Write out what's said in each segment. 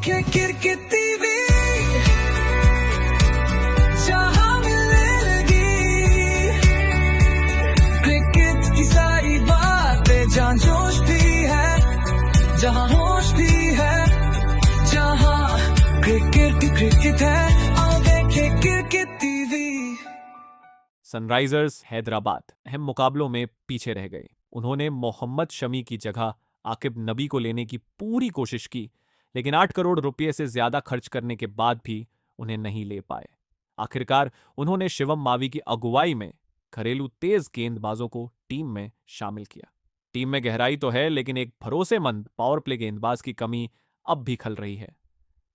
देखे cricket TV, जहां मिलने लगी क्रिकेट की सारी बातें, जहां जोश भी है, जहां होश भी है, जहां क्रिकेट है, आओ देखे क्रिकेट टीवी। सनराइजर्स हैदराबाद अहम मुकाबलों में पीछे रह गए। उन्होंने मोहम्मद शमी की जगह आकिब नबी को लेने की पूरी कोशिश की, लेकिन 8 करोड़ रुपए से ज्यादा खर्च करने के बाद भी उन्हें नहीं ले पाए। आखिरकार उन्होंने शिवम मावी की अगुवाई में घरेलू तेज गेंदबाजों को टीम में शामिल किया। टीम में गहराई तो है, लेकिन एक भरोसेमंद पावर प्ले गेंदबाज की कमी अब भी खल रही है।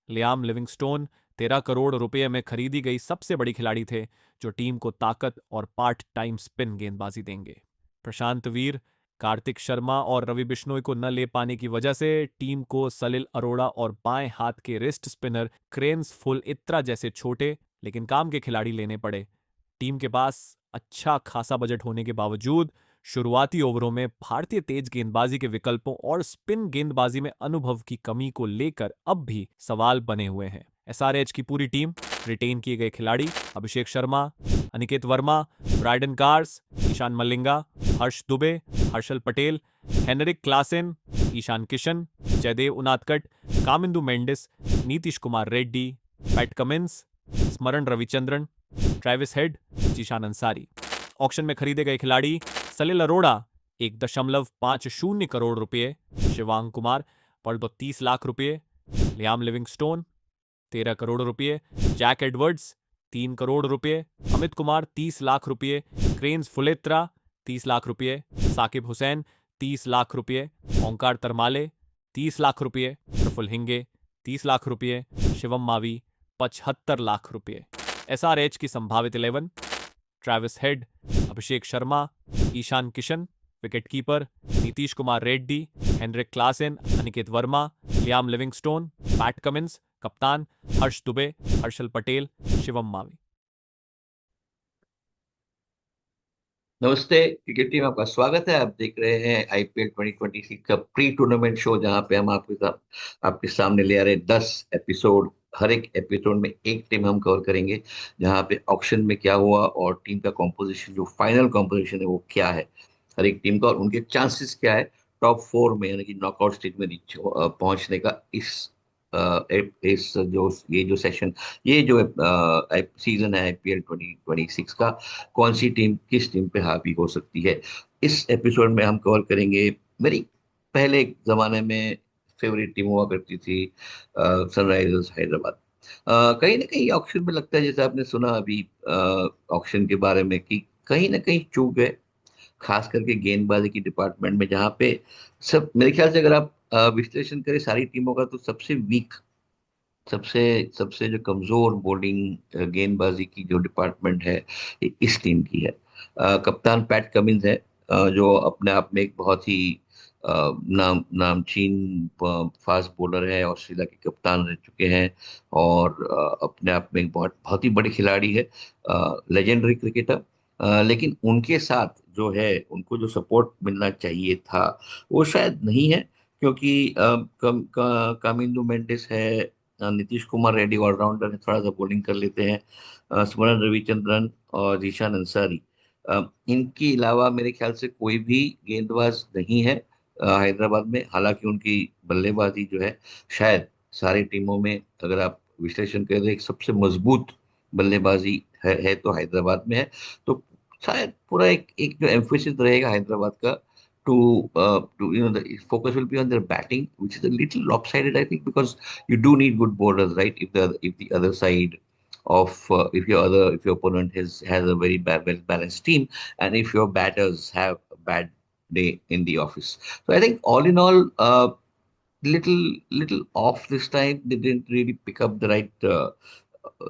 लियाम लिविंगस्टोन 13 करोड़ रुपए में खरीदी गई सबसे बड़ी खिलाड़ी थे, जो टीम को ताकत और पार्ट टाइम स्पिन गेंदबाजी देंगे। प्रशांत वीर, कार्तिक शर्मा और रवि बिश्नोई को न ले पाने की वजह से टीम को सलिल अरोड़ा और बाएं हाथ के रिस्ट स्पिनर क्रेन्स फुल इत्रा जैसे छोटे लेकिन काम के खिलाड़ी लेने पड़े। टीम के पास अच्छा खासा बजट होने के बावजूद शुरुआती ओवरों में भारतीय तेज गेंदबाजी के विकल्पों और स्पिन गेंदबाजी में अनुभव की कमी को लेकर अब भी सवाल बने हुए हैं। एसआरएच की पूरी टीम, रिटेन किए गए खिलाड़ी Abhishek Sharma, Aniket Verma, Brydon Carse, Eshan Malinga, Harsh Dubey, Harshal Patel, Heinrich Klaasen, Ishan Kishan, Jaydev Unadkat, Kamindu Mendis, Nitish Kumar Reddy, Pat Cummins, Smaran Ravichandran, Travis Head, Zeeshan Ansari. Auction में खरीदे गए खिलाड़ी सलिल अरोड़ा 1.50 करोड़ रुपए, शिवांग कुमार पर 30 लाख रुपए, लियाम लिविंगस्टोन 13 करोड़ रुपए, जैक एडवर्ड्स 3 करोड़ रुपए, अमित कुमार 30 लाख रुपए, क्रेन्स फुलेत्रा 30 लाख रुपए, साकिब हुसैन 30 लाख रुपए, ओंकार तरमाले 30 लाख रुपए, प्रफुल हिंगे 30 लाख रुपए, शिवम मावी 75 लाख रुपए। एसआरएच की संभावित 11: Travis Head, Abhishek Sharma, Ishan Kishan, wicketkeeper Nitish Kumar Reddy, Heinrich Klaasen, Aniket Verma, Liam Livingstone, Pat Cummins, कप्तान हर्ष दुबे, हर्षल पटेल, शिवम मावी। नमस्ते क्रिकेट टीम, आपका स्वागत है। आप देख रहे हैं आईपीएल 2026 का प्री टूर्नामेंट शो, जहां पे हम आपके सामने ले आ रहे हैं 10 एपिसोड। हर एक एपिसोड में एक टीम हम कवर करेंगे, जहां पे ऑक्शन में क्या हुआ और टीम का कॉम्पोजिशन, जो फाइनल कॉम्पोजिशन है वो क्या है हर एक टीम का, और उनके चांसेस क्या है टॉप 4 में, यानी कि नॉकआउट स्टेज में पहुंचने का। इस जो सेशन, ये जो सीजन है आईपीएल 2026 का, कौन सी टीम किस टीम पे हावी हो सकती है, इस एपिसोड में हम कवर करेंगे। मेरी पहले जमाने में फेवरेट टीम हुआ करती थी सनराइजर्स हैदराबाद। कहीं ना कहीं ऑक्शन में लगता है, जैसे आपने सुना अभी ऑक्शन के बारे में, कि कहीं ना कहीं चूक गए, खास करके गेंदबाजी की डिपार्टमेंट में, जहाँ पे सब मेरे ख्याल से, अगर आप विश्लेषण करें सारी टीमों का, तो सबसे वीक, सबसे सबसे जो कमजोर बॉलिंग गेंदबाजी की जो डिपार्टमेंट है, ये इस टीम की है। कप्तान पैट कमिंस है, जो अपने आप में एक बहुत ही नामचीन फास्ट बॉलर है, ऑस्ट्रेलिया के कप्तान रह चुके हैं, और अपने आप में एक बहुत बहुत ही बड़ी खिलाड़ी है, लेजेंडरी क्रिकेटर। लेकिन उनके साथ जो है, उनको जो सपोर्ट मिलना चाहिए था वो शायद नहीं है, क्योंकि कामिंदु मेंडिस है, नीतीश कुमार रेड्डी ऑलराउंडर है, थोड़ा सा बॉलिंग कर लेते हैं, स्मरण रविचंद्रन और जीशान अंसारी। इनके अलावा मेरे ख्याल से कोई भी गेंदबाज नहीं है हैदराबाद में। हालांकि उनकी बल्लेबाजी जो है, शायद सारी टीमों में अगर आप विश्लेषण करें तो एक सबसे मजबूत बल्लेबाजी है तो हैदराबाद में है। तो शायद पूरा एक जो एम्फोसिस रहेगा हैदराबाद का, to the focus will be on their batting, which is a little lopsided, I think, because you do need good bowlers, right? If the other side of if your opponent has a very well balanced team, and if your batters have a bad day in the office. So I think all in all, little off this time. They didn't really pick up the right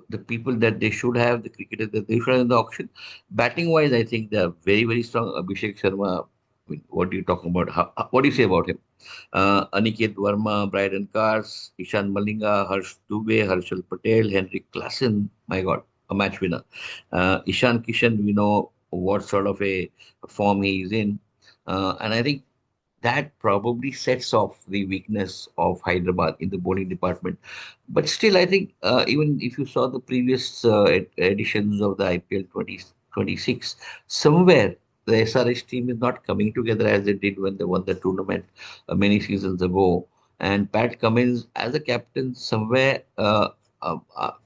the people that they should have, the cricketers that they should have in the auction. Batting wise, I think they are very, very strong. Abhishek Sharma, I mean, what do you talk about? What do you say about him? Aniket Verma, Bryden Cars, Ishan Malinga, Harsh Dubey, Harshal Patel, Henrik Klassen. My God, a match winner. Ishan Kishan, we know what sort of a form he is in. And I think that probably sets off the weakness of Hyderabad in the bowling department. But still, I think even if you saw the previous editions of the IPL 2026, somewhere the SRH team is not coming together as they did when they won the tournament many seasons ago. And Pat Cummins as a captain, somewhere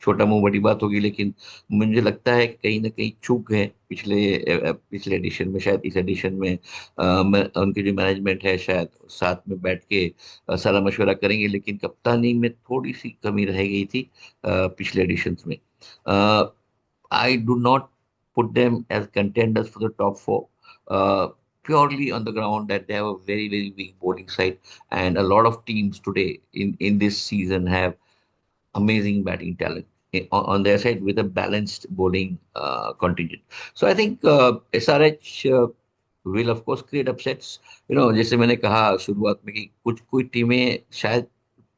छोटा मुंह बड़ी बात होगी, लेकिन मुझे लगता है कहीं ना कहीं चूक गए पिछले एडिशन में, शायद इस एडिशन में उनकी जो मैनेजमेंट है शायद साथ में बैठ के सारा मशवरा करेंगे, लेकिन कप्तानी में थोड़ी सी कमी रह गई थी पिछले एडिशंस में. I do not put them as contenders for the top four. Purely on the ground that they have a very very weak bowling side, and a lot of teams today in this season have amazing batting talent on their side with a balanced bowling contingent. So I think SRH will of course create upsets. जैसे मैंने कहा शुरुआत में कि कुछ कोई टीमें शायद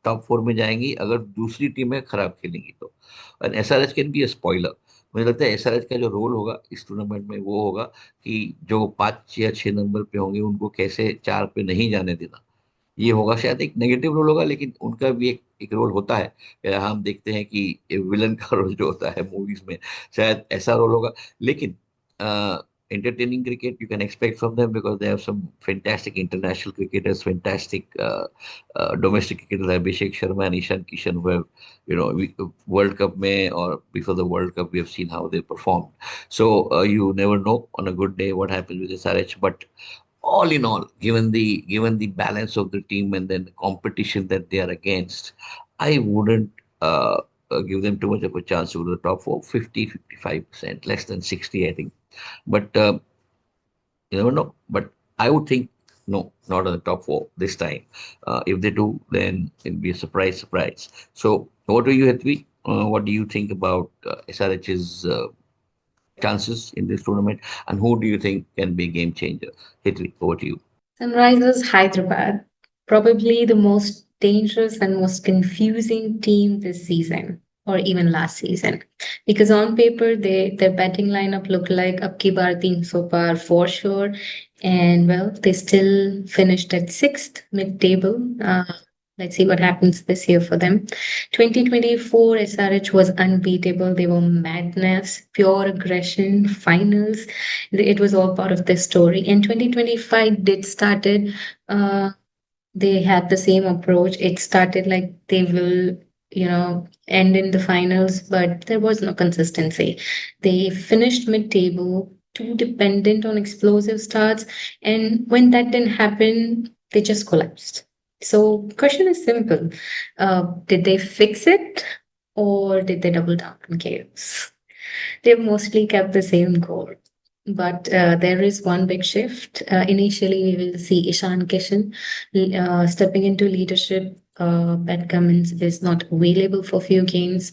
टॉप फोर में जाएंगी अगर दूसरी टीमें खराब खेलेंगी तो. और SRH can be a spoiler. मुझे लगता है एसआरएच का जो रोल होगा इस टूर्नामेंट में वो होगा कि जो 5 या 6 नंबर पे होंगे उनको कैसे 4 पे नहीं जाने देना. ये होगा शायद एक नेगेटिव रोल होगा, लेकिन उनका भी एक रोल होता है. हम देखते हैं कि विलन का रोल जो होता है मूवीज में शायद ऐसा रोल होगा. लेकिन entertaining cricket you can expect from them because they have some fantastic international cricketers, fantastic domestic cricketers like Abhishek Sharma and Ishan Kishan, who have, World Cup may or before the World Cup we have seen how they performed. So you never know on a good day what happens with SRH, but all in all, given the balance of the team and then the competition that they are against, I wouldn't give them too much of a chance to go to the top four. 50-55%, less than 60, I think. But you never know. But I would think no, not on the top four this time. If they do, then it'll be a surprise, surprise. So, what do you, Hetvi? What do you think about SRH's chances in this tournament, and who do you think can be a game changer? Hetvi, over to you. Sunrisers Hyderabad, probably the most dangerous and most confusing team this season, or even last season. Because on paper, their batting lineup looked like Abki Bar Team so far for sure. And well, they still finished at sixth mid table. Let's see what happens this year for them. 2024 SRH was unbeatable. They were madness, pure aggression, finals. It was all part of their story. And 2025 did started. They had the same approach. It started like they will, end in the finals, but there was no consistency. They finished mid-table, too dependent on explosive starts, and when that didn't happen, they just collapsed. So, question is simple: did they fix it, or did they double down on chaos? They've mostly kept the same goal. But there is one big shift. Initially, we will see Ishan Kishan stepping into leadership. Pat Cummins is not available for a few games.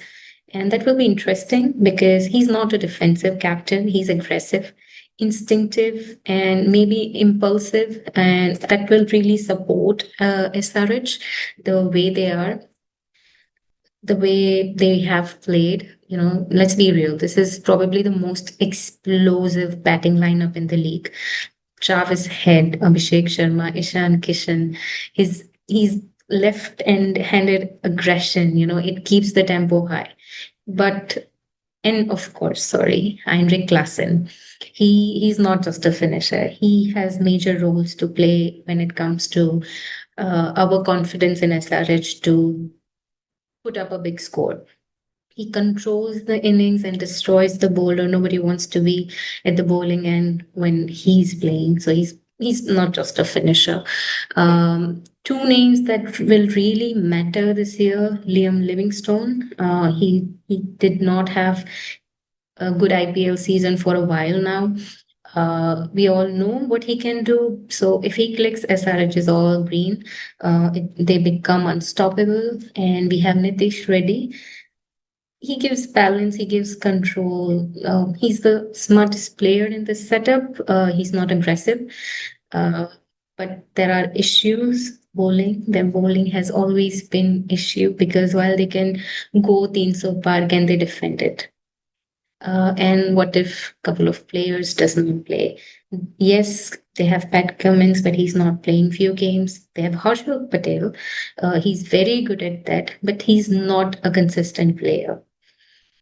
And that will be interesting because he's not a defensive captain. He's aggressive, instinctive, and maybe impulsive. And that will really support SRH the way they are, the way they have played. Let's be real. This is probably the most explosive batting lineup in the league. Travis Head, Abhishek Sharma, Ishan Kishan. He's left and handed aggression. It keeps the tempo high. And of course, sorry, Heinrich Klassen. He's not just a finisher. He has major roles to play when it comes to our confidence in SRH to put up a big score. He controls the innings and destroys the bowler. Nobody wants to be at the bowling end when he's playing. So he's not just a finisher. Two names that will really matter this year: Liam Livingstone. He did not have a good IPL season for a while now. We all know what he can do. So if he clicks, SRH is all green. They become unstoppable. And we have Nitish Reddy. He gives balance, he gives control. He's the smartest player in this setup. He's not aggressive. But there are issues. Their bowling has always been issue because while they can go 300 par, can they defend it? And what if a couple of players doesn't play? Yes, they have Pat Cummins, but he's not playing few games. They have Harshal Patel. He's very good at that, but he's not a consistent player.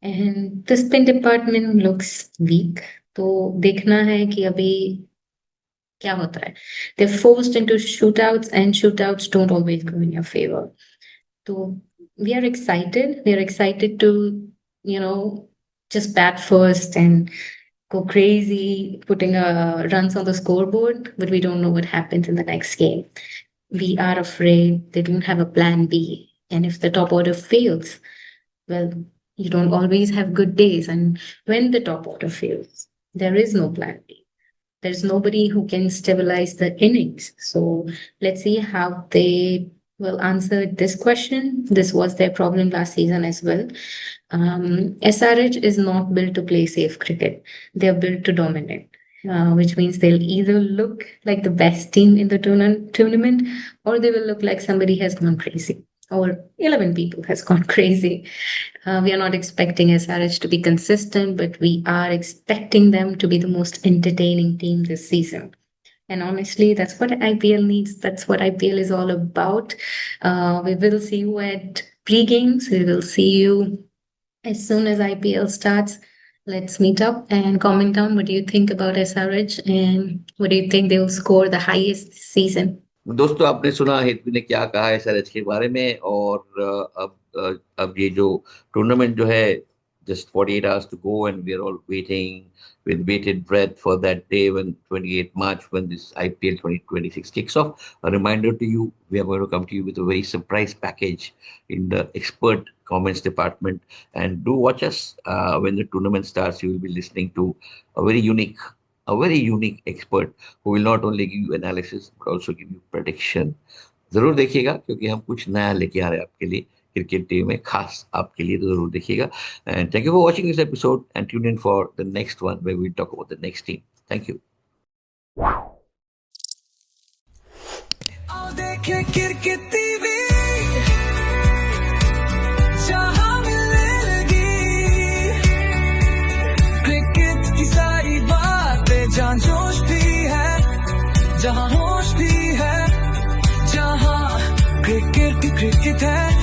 And the spin department looks weak. तो देखना है कि अभी क्या होता है. They're forced into shootouts, and shootouts don't always go in your favor. So we are excited. We are excited to, just bat first and go crazy, putting runs on the scoreboard, but we don't know what happens in the next game. We are afraid they don't have a plan B. And if the top order fails, well, you don't always have good days. And when the top order fails, there is no plan B. There's nobody who can stabilize the innings. So let's see how they will answer this question. This was their problem last season as well. SRH is not built to play safe cricket. They're built to dominate, which means they'll either look like the best team in the tournament, or they will look like somebody has gone crazy, or 11 people has gone crazy. We are not expecting SRH to be consistent, but we are expecting them to be the most entertaining team this season. And honestly, that's what IPL needs. That's what IPL is all about. We will see you at pre-games. We will see you as soon as IPL starts. Let's meet up and comment down what do you think about SRH and what do you think they will score the highest this season. दोस्तों, आपने सुना हेतवी ने क्या कहा है SRH के बारे में, और अब ये जो टूर्नामेंट जो है, just 48 hours to go, and we're all waiting with bated breath for that day when 28th March, when this IPL 2026 kicks off. A reminder to you, we are going to come to you with a very surprise package in the expert comments department, and do watch us when the tournament starts. You will be listening to a very unique expert who will not only give you analysis but also give you prediction. जरूर देखिएगा, क्योंकि हम कुछ नया लेके आ रहे हैं आपके लिए क्रिकेट टीम में, खास आपके लिए, तो जरूर देखिएगा. And thank you for watching this episode and tune in for the next one where we talk about the next team. Thank you. आओ देखें क्रिकेट टीवी, जहां मिलने लगी क्रिकेट की सारी बातें, जहां जोश भी है, जहां होश भी है, जहां क्रिकेट है.